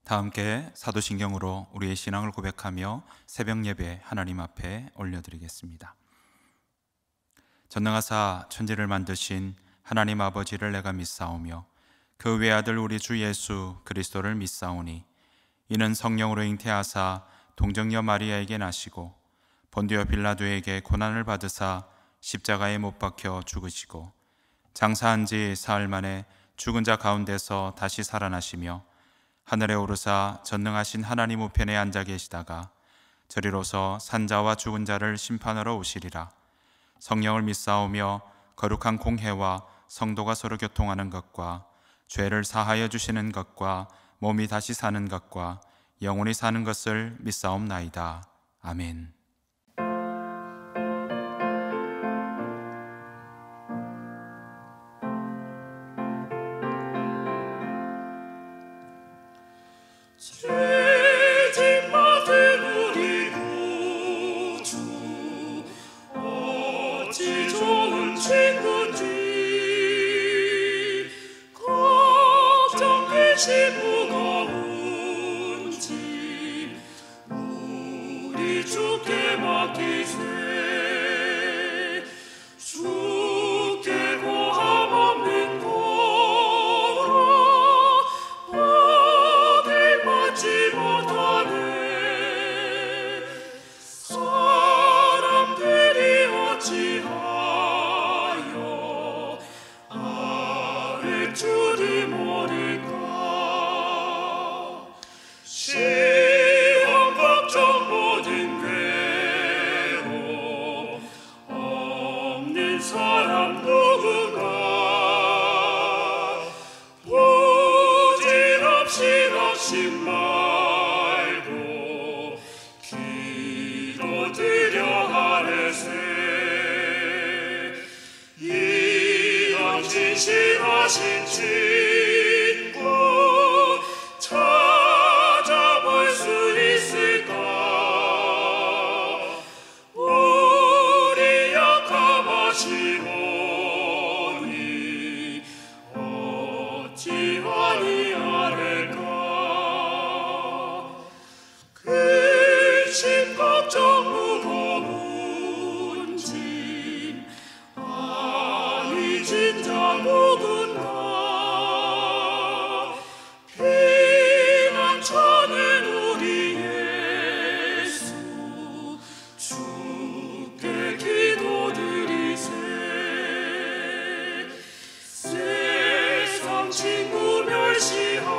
다 함께 사도신경으로 우리의 신앙을 고백하며 새벽 예배 하나님 앞에 올려드리겠습니다. 전능하사 천지를 만드신 하나님 아버지를 내가 믿사오며 그 외아들 우리 주 예수 그리스도를 믿사오니 이는 성령으로 잉태하사 동정녀 마리아에게 나시고 본디오 빌라도에게 고난을 받으사 십자가에 못 박혀 죽으시고 장사한 지 사흘 만에 죽은 자 가운데서 다시 살아나시며 하늘에 오르사 전능하신 하나님 우편에 앉아 계시다가 저리로서 산자와 죽은 자를 심판하러 오시리라. 성령을 믿사오며 거룩한 공회와 성도가 서로 교통하는 것과 죄를 사하여 주시는 것과 몸이 다시 사는 것과 영원히 사는 것을 믿사옵나이다. 아멘. 죄짐 받은 우리 구주 어찌 좋은 친구인지 걱정 근심 무거운 짐 우리 주께 맡기세. 주께 고함 없는 받지 못하네. 사람들이 어찌하여 아를 줄이 모를까. 시험 걱정 모든 괴로움 없는 사람 누군가. 부질없이 낙심 말고 기도드려 하래세. 이런 진실하신 친구 찾아볼 수 있을까. 우리 약함하시오니 어찌 아니하리까. 근심 걱정 무거운 짐 아니 진짜 누군가. 피난처는 우리 예수 주께 기도드리세. 세상 친구 멸시하고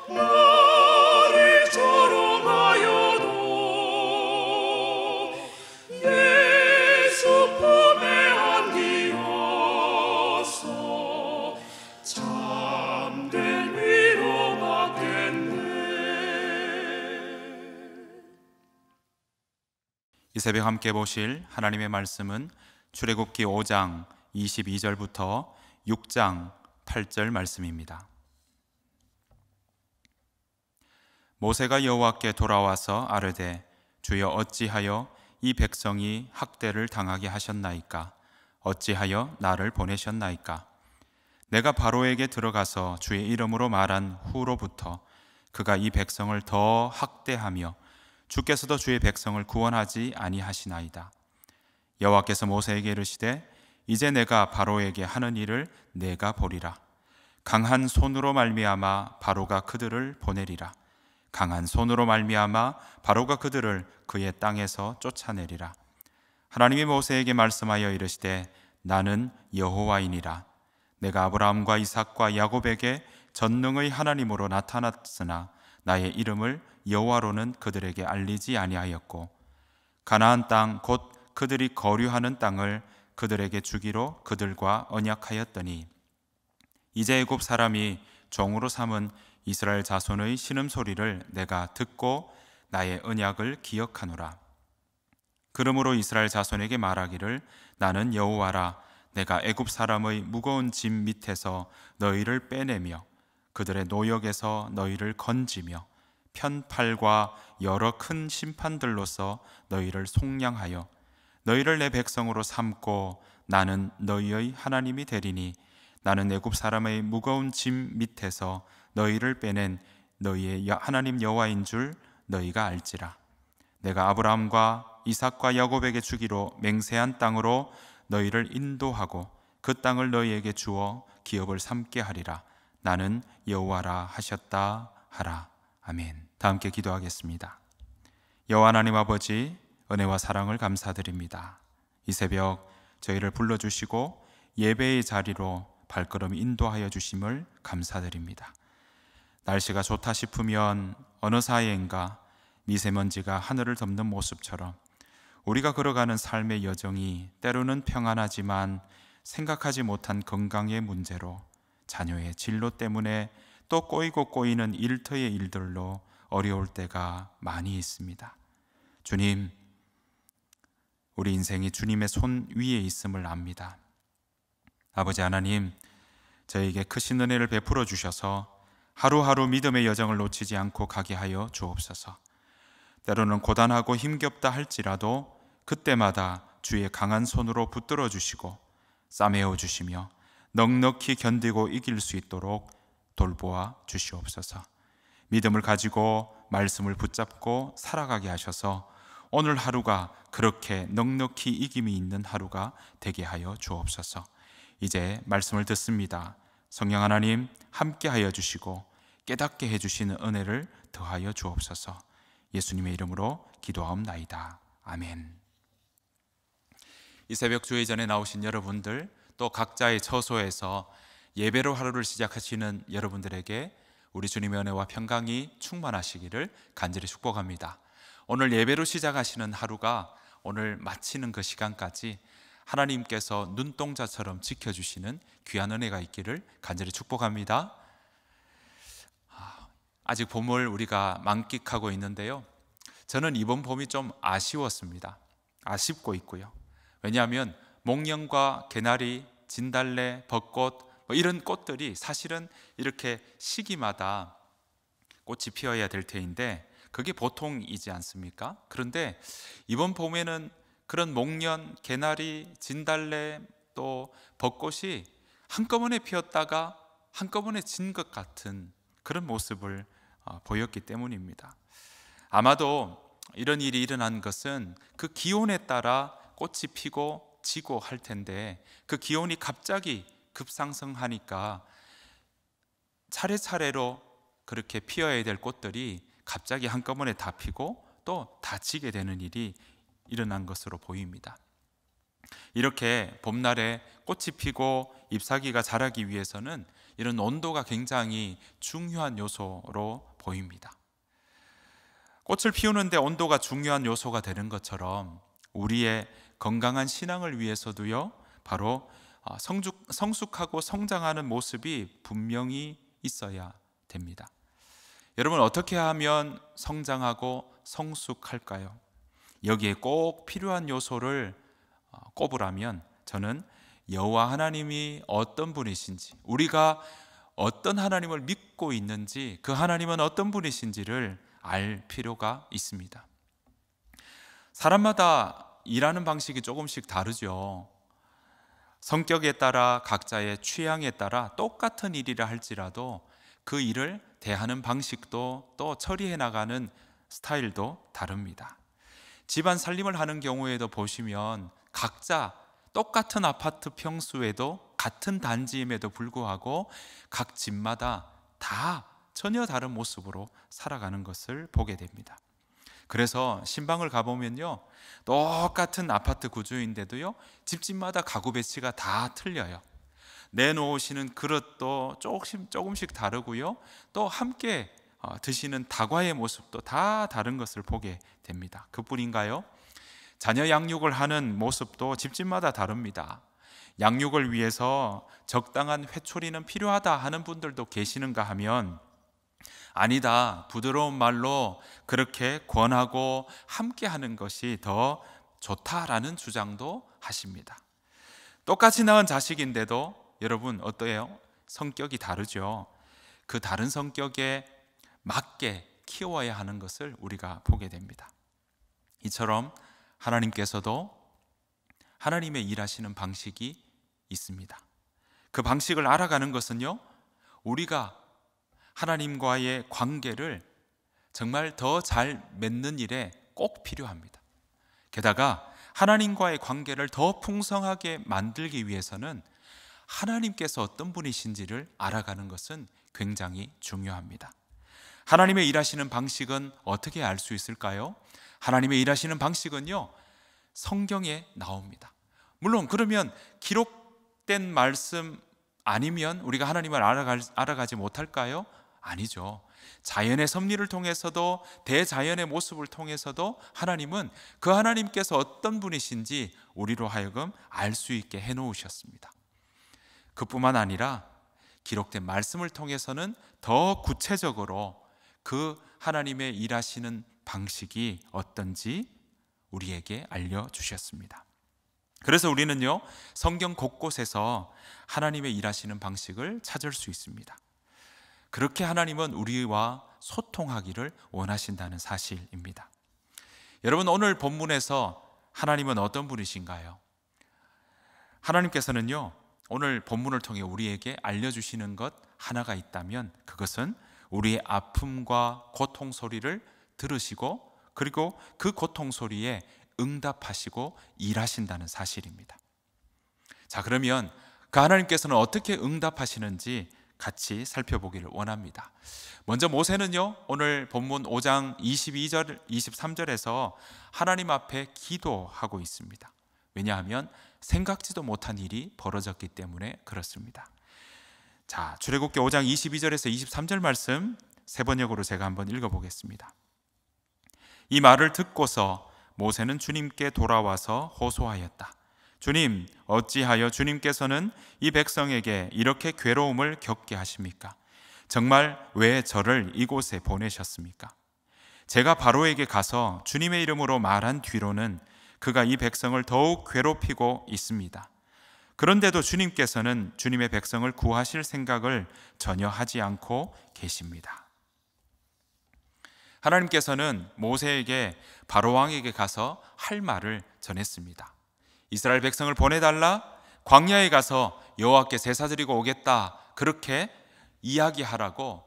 나를 조롱하여도 예수 품에 안기어서 참된 위로 받겠네. 이 새벽 함께 보실 하나님의 말씀은 출애굽기 5장 22절부터 6장 8절 말씀입니다. 모세가 여호와께 돌아와서 아뢰되 주여 어찌하여 이 백성이 학대를 당하게 하셨나이까. 어찌하여 나를 보내셨나이까. 내가 바로에게 들어가서 주의 이름으로 말한 후로부터 그가 이 백성을 더 학대하며 주께서도 주의 백성을 구원하지 아니하시나이다. 여호와께서 모세에게 이르시되 이제 내가 바로에게 하는 일을 내가 보리라. 강한 손으로 말미암아 바로가 그들을 보내리라. 강한 손으로 말미암아 바로가 그들을 그의 땅에서 쫓아내리라. 하나님이 모세에게 말씀하여 이르시되 나는 여호와이니라. 내가 아브라함과 이삭과 야곱에게 전능의 하나님으로 나타났으나 나의 이름을 여호와로는 그들에게 알리지 아니하였고 가나안 땅 곧 그들이 거류하는 땅을 그들에게 주기로 그들과 언약하였더니 이제 애굽 사람이 종으로 삼은 이스라엘 자손의 신음소리를 내가 듣고 나의 언약을 기억하노라. 그러므로 이스라엘 자손에게 말하기를 나는 여호와라. 내가 애굽 사람의 무거운 짐 밑에서 너희를 빼내며 그들의 노역에서 너희를 건지며 편팔과 여러 큰 심판들로서 너희를 속량하여 너희를 내 백성으로 삼고 나는 너희의 하나님이 되리니 나는 애굽 사람의 무거운 짐 밑에서 너희를 빼낸 너희의 하나님 여호와인 줄 너희가 알지라. 내가 아브라함과 이삭과 야곱에게 주기로 맹세한 땅으로 너희를 인도하고 그 땅을 너희에게 주어 기업을 삼게 하리라. 나는 여호와라 하셨다 하라. 아멘. 다 함께 기도하겠습니다. 여호와 하나님 아버지, 은혜와 사랑을 감사드립니다. 이 새벽 저희를 불러주시고 예배의 자리로 발걸음 인도하여 주심을 감사드립니다. 날씨가 좋다 싶으면 어느 사이엔가 미세먼지가 하늘을 덮는 모습처럼 우리가 걸어가는 삶의 여정이 때로는 평안하지만 생각하지 못한 건강의 문제로, 자녀의 진로 때문에 또 꼬이고 꼬이는 일터의 일들로 어려울 때가 많이 있습니다. 주님, 우리 인생이 주님의 손 위에 있음을 압니다. 아버지 하나님, 저에게 크신 은혜를 베풀어 주셔서 하루하루 믿음의 여정을 놓치지 않고 가게 하여 주옵소서. 때로는 고단하고 힘겹다 할지라도 그때마다 주의 강한 손으로 붙들어 주시고 싸매어 주시며 넉넉히 견디고 이길 수 있도록 돌보아 주시옵소서. 믿음을 가지고 말씀을 붙잡고 살아가게 하셔서 오늘 하루가 그렇게 넉넉히 이김이 있는 하루가 되게 하여 주옵소서. 이제 말씀을 듣습니다. 성령 하나님 함께 하여 주시고 깨닫게 해주시는 은혜를 더하여 주옵소서. 예수님의 이름으로 기도하옵나이다. 아멘. 이 새벽 주의 전에 나오신 여러분들, 또 각자의 처소에서 예배로 하루를 시작하시는 여러분들에게 우리 주님의 은혜와 평강이 충만하시기를 간절히 축복합니다. 오늘 예배로 시작하시는 하루가 오늘 마치는 그 시간까지 하나님께서 눈동자처럼 지켜주시는 귀한 은혜가 있기를 간절히 축복합니다. 아직 봄을 우리가 만끽하고 있는데요, 저는 이번 봄이 좀 아쉬웠습니다. 아쉽고 있고요. 왜냐하면 목련과 개나리, 진달래, 벚꽃 이런 꽃들이 사실은 이렇게 시기마다 꽃이 피어야 될 테인데 그게 보통이지 않습니까? 그런데 이번 봄에는 그런 목련, 개나리, 진달래 또 벚꽃이 한꺼번에 피었다가 한꺼번에 진 것 같은 그런 모습을 보였기 때문입니다. 아마도 이런 일이 일어난 것은 그 기온에 따라 꽃이 피고 지고 할 텐데 그 기온이 갑자기 급상승하니까 차례차례로 그렇게 피어야 될 꽃들이 갑자기 한꺼번에 다 피고 또 다 지게 되는 일이 일어난 것으로 보입니다. 이렇게 봄날에 꽃이 피고 잎사귀가 자라기 위해서는 이런 온도가 굉장히 중요한 요소로 보입니다. 꽃을 피우는데 온도가 중요한 요소가 되는 것처럼 우리의 건강한 신앙을 위해서도요, 바로 성숙하고 성장하는 모습이 분명히 있어야 됩니다. 여러분, 어떻게 하면 성장하고 성숙할까요? 여기에 꼭 필요한 요소를 꼽으라면 저는 여호와 하나님이 어떤 분이신지, 우리가 어떤 하나님을 믿고 있는지, 그 하나님은 어떤 분이신지를 알 필요가 있습니다. 사람마다 일하는 방식이 조금씩 다르죠. 성격에 따라, 각자의 취향에 따라 똑같은 일이라 할지라도 그 일을 대하는 방식도 또 처리해 나가는 스타일도 다릅니다. 집안 살림을 하는 경우에도 보시면 각자 똑같은 아파트 평수에도 같은 단지임에도 불구하고 각 집마다 다 전혀 다른 모습으로 살아가는 것을 보게 됩니다. 그래서 신방을 가보면요, 똑같은 아파트 구조인데도요, 집집마다 가구 배치가 다 틀려요. 내놓으시는 그릇도 조금씩 다르고요, 또 함께 드시는 다과의 모습도 다 다른 것을 보게 됩니다. 그뿐인가요? 자녀 양육을 하는 모습도 집집마다 다릅니다. 양육을 위해서 적당한 회초리는 필요하다 하는 분들도 계시는가 하면 아니다, 부드러운 말로 그렇게 권하고 함께 하는 것이 더 좋다라는 주장도 하십니다. 똑같이 낳은 자식인데도 여러분 어때요? 성격이 다르죠. 그 다른 성격에 맞게 키워야 하는 것을 우리가 보게 됩니다. 이처럼 하나님께서도 하나님의 일하시는 방식이 있습니다. 그 방식을 알아가는 것은요, 우리가 하나님과의 관계를 정말 더 잘 맺는 일에 꼭 필요합니다. 게다가 하나님과의 관계를 더 풍성하게 만들기 위해서는 하나님께서 어떤 분이신지를 알아가는 것은 굉장히 중요합니다. 하나님의 일하시는 방식은 어떻게 알 수 있을까요? 하나님의 일하시는 방식은요, 성경에 나옵니다. 물론 그러면 기록된 말씀 아니면 우리가 하나님을 알아가지 못할까요? 아니죠. 자연의 섭리를 통해서도, 대자연의 모습을 통해서도 하나님은 그 하나님께서 어떤 분이신지 우리로 하여금 알 수 있게 해놓으셨습니다. 그뿐만 아니라 기록된 말씀을 통해서는 더 구체적으로 그 하나님의 일하시는 방식이 어떤지 우리에게 알려주셨습니다. 그래서 우리는요, 성경 곳곳에서 하나님의 일하시는 방식을 찾을 수 있습니다. 그렇게 하나님은 우리와 소통하기를 원하신다는 사실입니다. 여러분, 오늘 본문에서 하나님은 어떤 분이신가요? 하나님께서는요, 오늘 본문을 통해 우리에게 알려주시는 것 하나가 있다면 그것은 우리의 아픔과 고통 소리를 들으시고, 그리고 그 고통 소리에 응답하시고 일하신다는 사실입니다. 자, 그러면 그 하나님께서는 어떻게 응답하시는지 같이 살펴보기를 원합니다. 먼저 모세는요, 오늘 본문 5장 22절, 23절에서 하나님 앞에 기도하고 있습니다. 왜냐하면 생각지도 못한 일이 벌어졌기 때문에 그렇습니다. 자, 출애굽기 5장 22절에서 23절 말씀 세 번역으로 제가 한번 읽어보겠습니다. 이 말을 듣고서 모세는 주님께 돌아와서 호소하였다. 주님, 어찌하여 주님께서는 이 백성에게 이렇게 괴로움을 겪게 하십니까? 정말 왜 저를 이곳에 보내셨습니까? 제가 바로에게 가서 주님의 이름으로 말한 뒤로는 그가 이 백성을 더욱 괴롭히고 있습니다. 그런데도 주님께서는 주님의 백성을 구하실 생각을 전혀 하지 않고 계십니다. 하나님께서는 모세에게 바로 왕에게 가서 할 말을 전했습니다. 이스라엘 백성을 보내달라, 광야에 가서 여호와께 제사드리고 오겠다, 그렇게 이야기하라고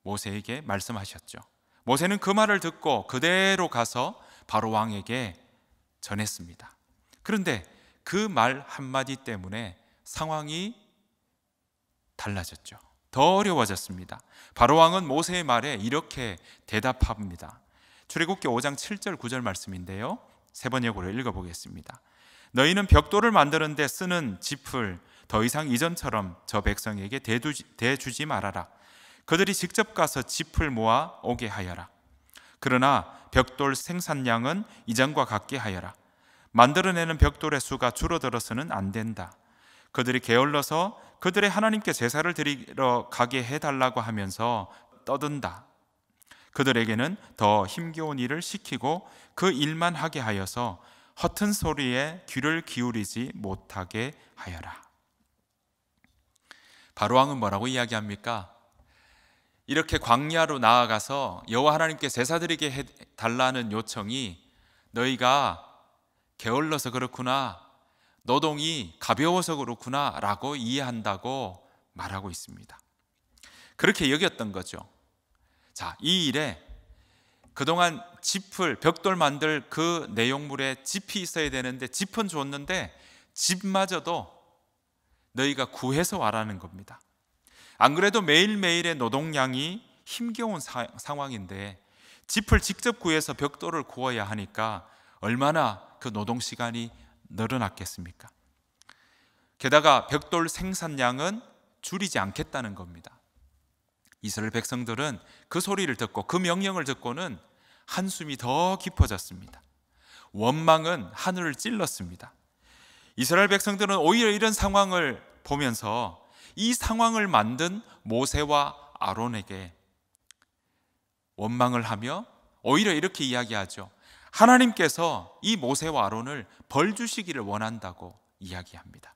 모세에게 말씀하셨죠. 모세는 그 말을 듣고 그대로 가서 바로 왕에게 전했습니다. 그런데 그 말 한마디 때문에 상황이 달라졌죠. 더 어려워졌습니다. 바로 왕은 모세의 말에 이렇게 대답합니다. 출애굽기 5장 7절 9절 말씀인데요, 세 번역으로 읽어보겠습니다. 너희는 벽돌을 만드는데 쓰는 짚을 더 이상 이전처럼 저 백성에게 대주지 말아라. 그들이 직접 가서 짚을 모아 오게 하여라. 그러나 벽돌 생산량은 이전과 같게 하여라. 만들어내는 벽돌의 수가 줄어들어서는 안 된다. 그들이 게을러서 그들의 하나님께 제사를 드리러 가게 해달라고 하면서 떠든다. 그들에게는 더 힘겨운 일을 시키고 그 일만 하게 하여서 허튼 소리에 귀를 기울이지 못하게 하여라. 바로 왕은 뭐라고 이야기합니까? 이렇게 광야로 나아가서 여호와 하나님께 제사드리게 해달라는 요청이 너희가 게을러서 그렇구나, 노동이 가벼워서 그렇구나 라고 이해한다고 말하고 있습니다. 그렇게 여겼던 거죠. 자, 이 일에 그동안 짚을, 벽돌 만들 그 내용물에 짚이 있어야 되는데 짚은 줬는데 짚마저도 너희가 구해서 와라는 겁니다. 안 그래도 매일매일의 노동량이 힘겨운 상황인데 짚을 직접 구해서 벽돌을 구워야 하니까 얼마나 그 노동 시간이 늘어났겠습니까? 게다가 벽돌 생산량은 줄이지 않겠다는 겁니다. 이스라엘 백성들은 그 소리를 듣고 그 명령을 듣고는 한숨이 더 깊어졌습니다. 원망은 하늘을 찔렀습니다. 이스라엘 백성들은 오히려 이런 상황을 보면서 이 상황을 만든 모세와 아론에게 원망을 하며 오히려 이렇게 이야기하죠. 하나님께서 이 모세와 아론을 벌 주시기를 원한다고 이야기합니다.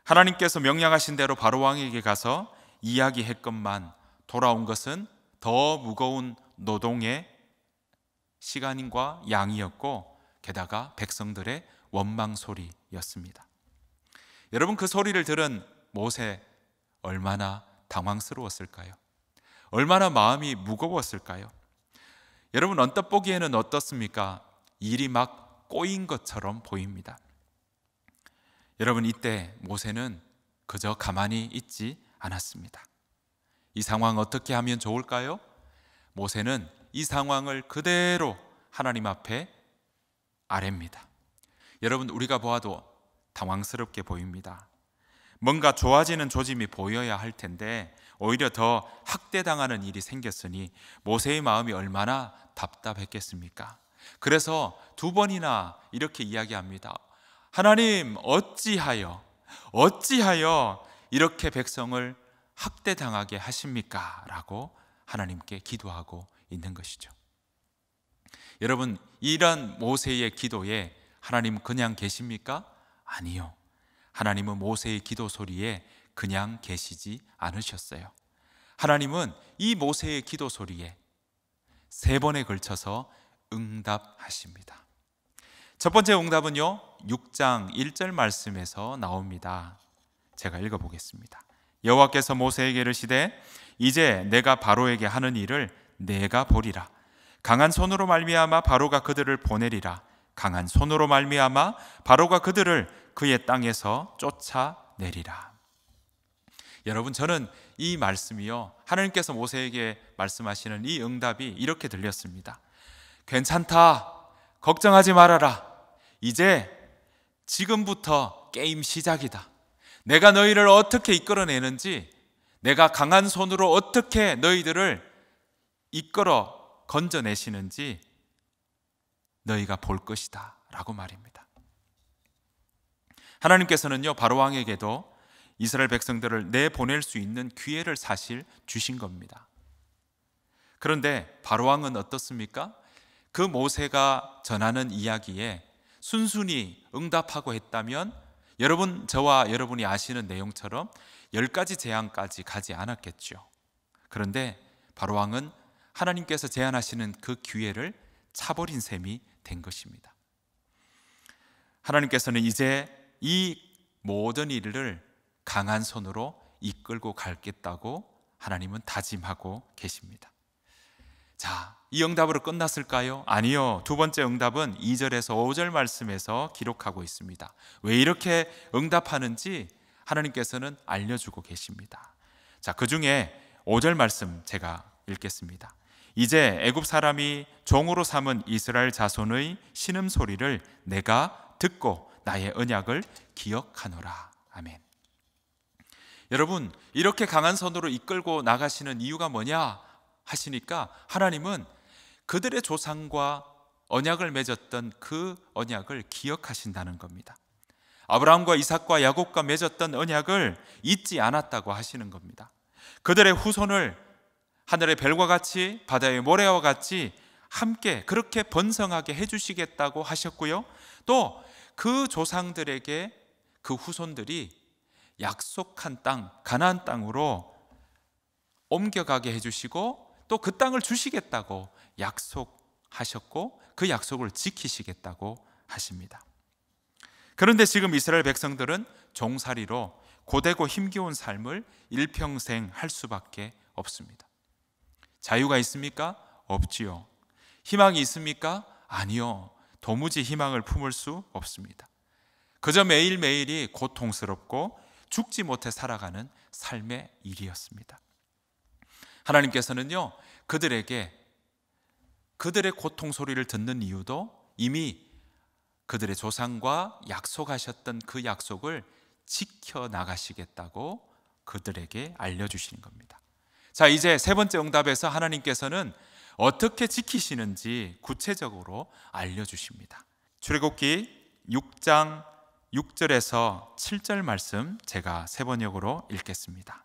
하나님께서 명령하신 대로 바로 왕에게 가서 이야기했건만 돌아온 것은 더 무거운 노동의 시간과 양이었고 게다가 백성들의 원망 소리였습니다. 여러분, 그 소리를 들은 모세 얼마나 당황스러웠을까요? 얼마나 마음이 무거웠을까요? 여러분, 언뜻 보기에는 어떻습니까? 일이 막 꼬인 것처럼 보입니다. 여러분, 이때 모세는 그저 가만히 있지 않았습니다. 이 상황 어떻게 하면 좋을까요? 모세는 이 상황을 그대로 하나님 앞에 아뢰입니다. 여러분, 우리가 보아도 당황스럽게 보입니다. 뭔가 좋아지는 조짐이 보여야 할 텐데 오히려 더 학대당하는 일이 생겼으니 모세의 마음이 얼마나 답답했겠습니까? 그래서 두 번이나 이렇게 이야기합니다. 하나님, 어찌하여 이렇게 백성을 학대당하게 하십니까? 라고 하나님께 기도하고 있는 것이죠. 여러분, 이런 모세의 기도에 하나님 그냥 계십니까? 아니요. 하나님은 모세의 기도 소리에 그냥 계시지 않으셨어요. 하나님은 이 모세의 기도 소리에 3번에 걸쳐서 응답하십니다. 첫 번째 응답은요, 6장 1절 말씀에서 나옵니다. 제가 읽어보겠습니다. 여호와께서 모세에게 이르시되 이제 내가 바로에게 하는 일을 내가 보리라. 강한 손으로 말미암아 바로가 그들을 보내리라. 강한 손으로 말미암아 바로가 그들을 그의 땅에서 쫓아내리라. 여러분, 저는 이 말씀이요, 하나님께서 모세에게 말씀하시는 이 응답이 이렇게 들렸습니다. 괜찮다, 걱정하지 말아라. 이제 지금부터 게임 시작이다. 내가 너희를 어떻게 이끌어내는지, 내가 강한 손으로 어떻게 너희들을 이끌어 건져내시는지 너희가 볼 것이다 라고 말입니다. 하나님께서는요, 바로 왕에게도 이스라엘 백성들을 내보낼 수 있는 기회를 사실 주신 겁니다. 그런데 바로 왕은 어떻습니까? 그 모세가 전하는 이야기에 순순히 응답하고 했다면 여러분, 저와 여러분이 아시는 내용처럼 10가지 재앙까지 가지 않았겠죠. 그런데 바로 왕은 하나님께서 제안하시는 그 기회를 차버린 셈이 된 것입니다. 하나님께서는 이제 이 모든 일을 강한 손으로 이끌고 가겠다고 하나님은 다짐하고 계십니다. 자, 이 응답으로 끝났을까요? 아니요. 두 번째 응답은 2절에서 5절 말씀에서 기록하고 있습니다. 왜 이렇게 응답하는지 하나님께서는 알려주고 계십니다. 자, 그 중에 5절 말씀 제가 읽겠습니다. 이제 애굽 사람이 종으로 삼은 이스라엘 자손의 신음소리를 내가 듣고 나의 언약을 기억하노라. 아멘. 여러분, 이렇게 강한 손으로 이끌고 나가시는 이유가 뭐냐 하시니까 하나님은 그들의 조상과 언약을 맺었던 그 언약을 기억하신다는 겁니다. 아브라함과 이삭과 야곱과 맺었던 언약을 잊지 않았다고 하시는 겁니다. 그들의 후손을 하늘의 별과 같이 바다의 모래와 같이 함께 그렇게 번성하게 해주시겠다고 하셨고요, 또 그 조상들에게 그 후손들이 약속한 땅, 가나안 땅으로 옮겨가게 해주시고 또 그 땅을 주시겠다고 약속하셨고 그 약속을 지키시겠다고 하십니다. 그런데 지금 이스라엘 백성들은 종살이로 고되고 힘겨운 삶을 일평생 할 수밖에 없습니다. 자유가 있습니까? 없지요. 희망이 있습니까? 아니요. 도무지 희망을 품을 수 없습니다. 그저 매일매일이 고통스럽고 죽지 못해 살아가는 삶의 일이었습니다. 하나님께서는요, 그들에게 그들의 고통 소리를 듣는 이유도 이미 그들의 조상과 약속하셨던 그 약속을 지켜나가시겠다고 그들에게 알려주시는 겁니다. 자, 이제 세 번째 응답에서 하나님께서는 어떻게 지키시는지 구체적으로 알려주십니다. 출애굽기 6장 6절에서 7절 말씀 제가 세 번역으로 읽겠습니다.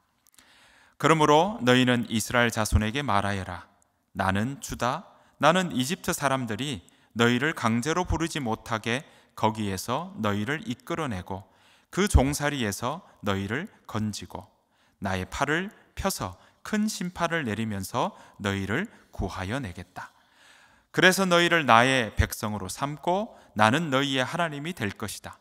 그러므로 너희는 이스라엘 자손에게 말하여라. 나는 주다. 나는 이집트 사람들이 너희를 강제로 부르지 못하게 거기에서 너희를 이끌어내고 그 종살이에서 너희를 건지고 나의 팔을 펴서 큰 심판을 내리면서 너희를 구하여 내겠다. 그래서 너희를 나의 백성으로 삼고 나는 너희의 하나님이 될 것이다.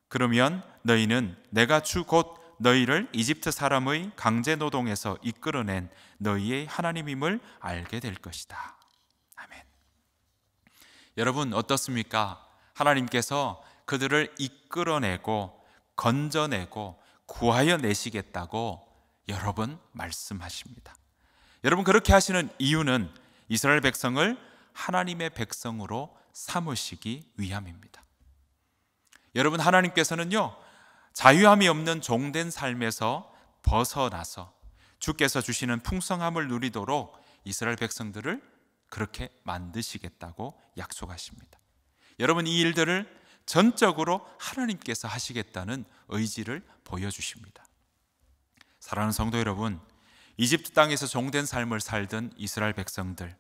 그러면 너희는 내가 주 곧 너희를 이집트 사람의 강제 노동에서 이끌어낸 너희의 하나님임을 알게 될 것이다. 아멘. 여러분 어떻습니까? 하나님께서 그들을 이끌어내고 건져내고 구하여 내시겠다고 여러 번 말씀하십니다. 여러분 그렇게 하시는 이유는 이스라엘 백성을 하나님의 백성으로 삼으시기 위함입니다. 여러분 하나님께서는요, 자유함이 없는 종된 삶에서 벗어나서 주께서 주시는 풍성함을 누리도록 이스라엘 백성들을 그렇게 만드시겠다고 약속하십니다. 여러분 이 일들을 전적으로 하나님께서 하시겠다는 의지를 보여주십니다. 사랑하는 성도 여러분, 이집트 땅에서 종된 삶을 살던 이스라엘 백성들,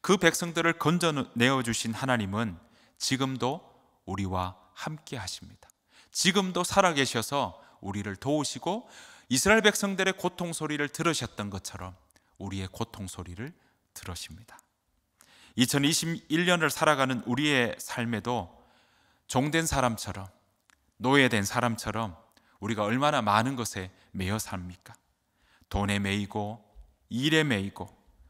그 백성들을 건져내어 주신 하나님은 지금도 우리와 함께 하십니다. 지금도 살아계셔서 우리를 도우시고 이스라엘 백성들의 고통 소리를 들으셨던 것처럼 우리의 고통 소리를 들으십니다. 2021년을 살아가는 우리의 삶에도 종된 사람처럼, 노예된 사람처럼 우리가 얼마나 많은 것에 매여 삽니까? 돈에 매이고 일에 매이고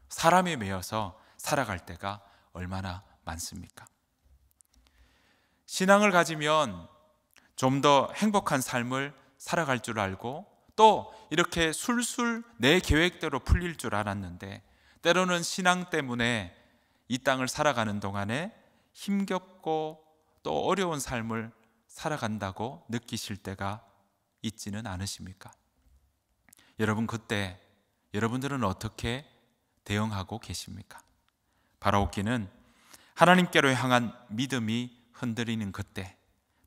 사람에 매여서 살아갈 때가 얼마나 많습니까? 신앙을 가지면 좀 더 행복한 삶을 살아갈 줄 알고 또 이렇게 술술 내 계획대로 풀릴 줄 알았는데, 때로는 신앙 때문에 이 땅을 살아가는 동안에 힘겹고 또 어려운 삶을 살아간다고 느끼실 때가 있지는 않으십니까? 여러분 그때 여러분들은 어떻게 대응하고 계십니까? 바라옵기는 하나님께로 향한 믿음이 흔들리는 그때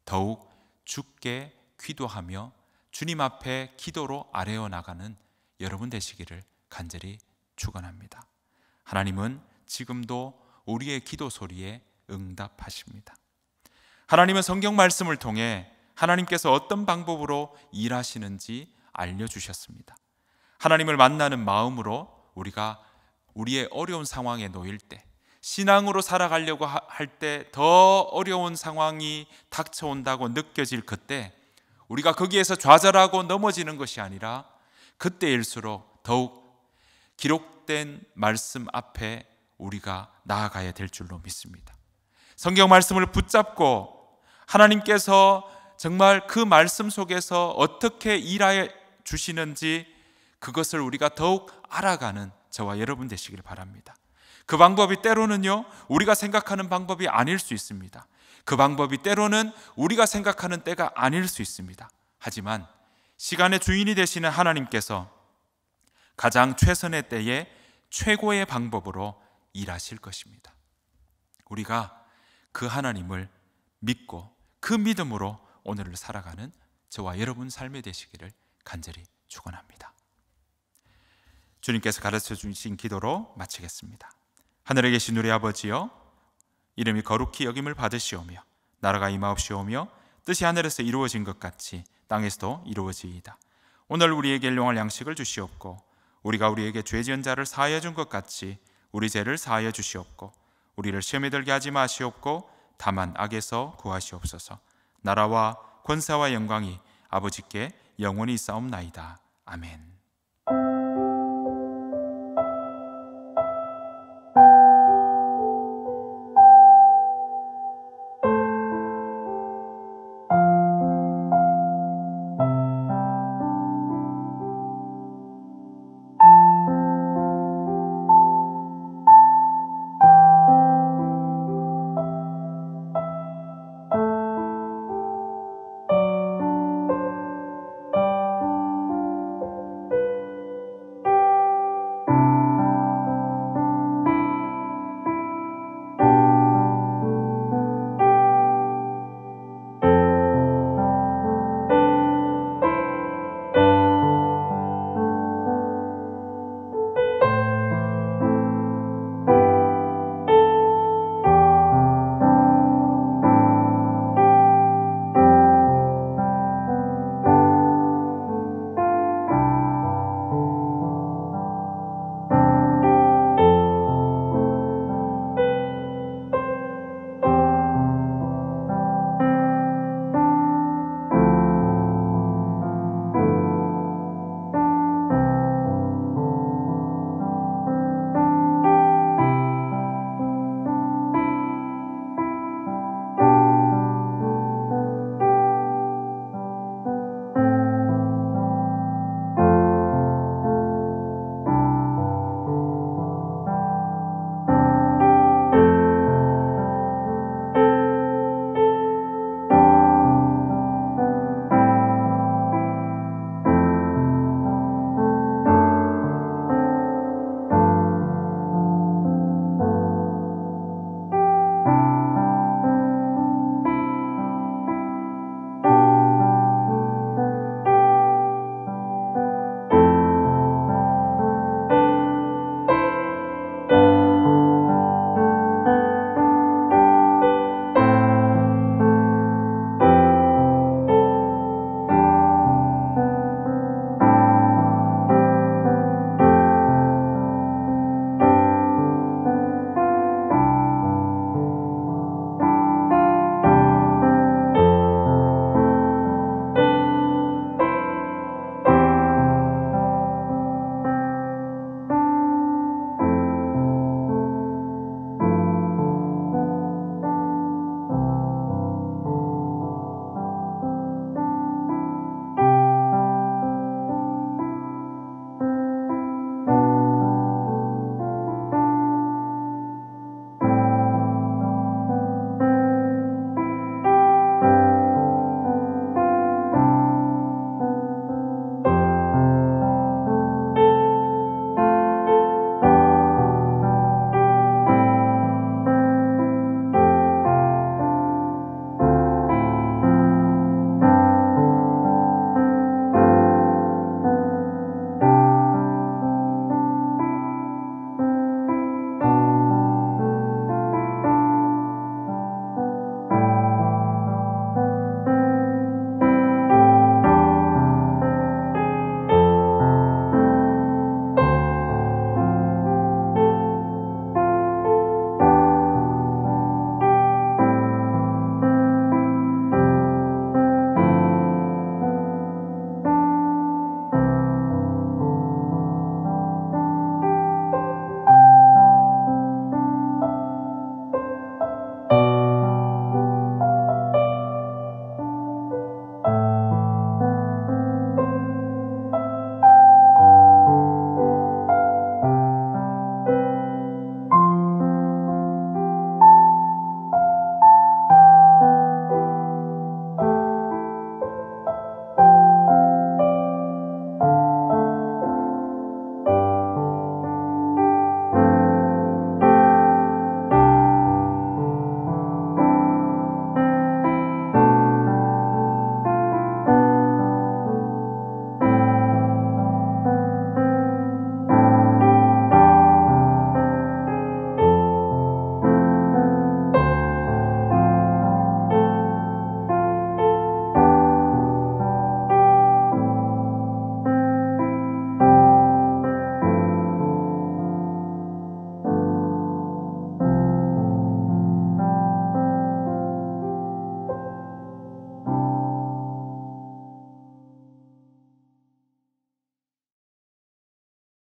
더욱 주께 기도하며 주님 앞에 기도로 아뢰어 나가는 여러분 되시기를 간절히 축원합니다. 하나님은 지금도 우리의 기도 소리에 응답하십니다. 하나님은 성경 말씀을 통해 하나님께서 어떤 방법으로 일하시는지 알려주셨습니다. 하나님을 만나는 마음으로 우리가 우리의 어려운 상황에 놓일 때, 신앙으로 살아가려고 할 때 더 어려운 상황이 닥쳐온다고 느껴질 그때 우리가 거기에서 좌절하고 넘어지는 것이 아니라 그때일수록 더욱 기록된 말씀 앞에 우리가 나아가야 될 줄로 믿습니다. 성경 말씀을 붙잡고 하나님께서 정말 그 말씀 속에서 어떻게 일하여 주시는지 그것을 우리가 더욱 알아가는 저와 여러분 되시길 바랍니다. 그 방법이 때로는요, 우리가 생각하는 방법이 아닐 수 있습니다. 그 방법이 때로는 우리가 생각하는 때가 아닐 수 있습니다. 하지만 시간의 주인이 되시는 하나님께서 가장 최선의 때에 최고의 방법으로 일하실 것입니다. 우리가 그 하나님을 믿고 그 믿음으로 오늘을 살아가는 저와 여러분 삶이 되시기를 간절히 축원합니다. 주님께서 가르쳐 주신 기도로 마치겠습니다. 하늘에 계신 우리 아버지여, 이름이 거룩히 여김을 받으시오며 나라가 임하옵시오며 뜻이 하늘에서 이루어진 것 같이 땅에서도 이루어지이다. 오늘 우리에게 일용할 양식을 주시옵고 우리가 우리에게 죄 지은 자를 사하여 준 것 같이 우리 죄를 사하여 주시옵고 우리를 시험에 들게 하지 마시옵고 다만 악에서 구하시옵소서. 나라와 권세와 영광이 아버지께 영원히 있사옵나이다. 아멘.